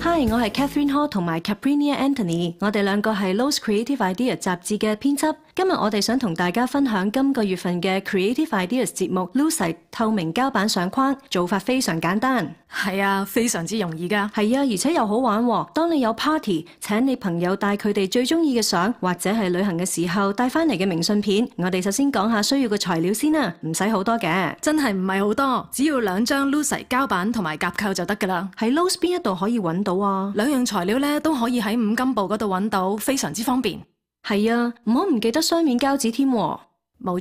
Hi， 我係 Catherine Hall 同埋 Caprinia Anthony， 我哋兩個係 Lowe's Creative Ideas 雜誌嘅編輯。今日我哋想同大家分享今個月份嘅 Creative Ideas 節目 Lucite 透明膠板相框，做法非常簡單。係啊，非常之容易㗎。係啊，而且又好玩喎。當你有 party， 請你朋友帶佢哋最中意嘅相，或者係旅行嘅時候帶翻嚟嘅明信片。我哋首先講下需要嘅材料先啦，唔使好多嘅，真係唔係好多，只要2張 Lucite 膠板同埋夾扣就得㗎啦。喺 Lowe's 邊一度可以揾到啊？2樣材料咧都可以喺五金部嗰度揾到，非常之方便。係啊，唔好唔記得雙面膠紙添。冇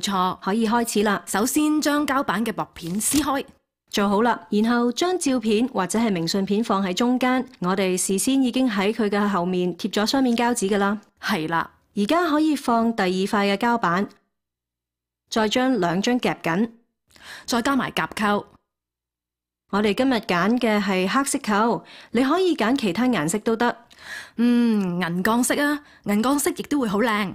錯，可以開始啦。首先將膠板嘅薄片撕開，做好啦，然後將照片或者係明信片放喺中間。我哋事先已經喺佢嘅後面貼咗雙面膠紙㗎啦。係啦，而家可以放第2塊嘅膠板，再將2張夾緊，再加埋夾扣。我哋今日揀嘅係黑色扣，你可以揀其他顏色都得。銀鋼色啊，銀鋼色亦都會好靚，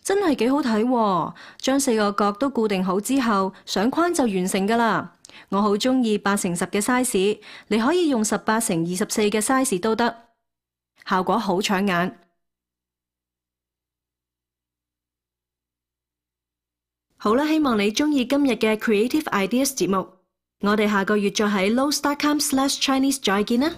真係幾好睇喎。將4個角都固定好之後，相框就完成㗎啦。我好鍾意8×10嘅 size， 你可以用18×24嘅 size 都得，效果好搶眼。好啦，希望你鍾意今日嘅 Creative Ideas 節目。我哋下個月再喺 Lowe's.com/Chinese 再見啦。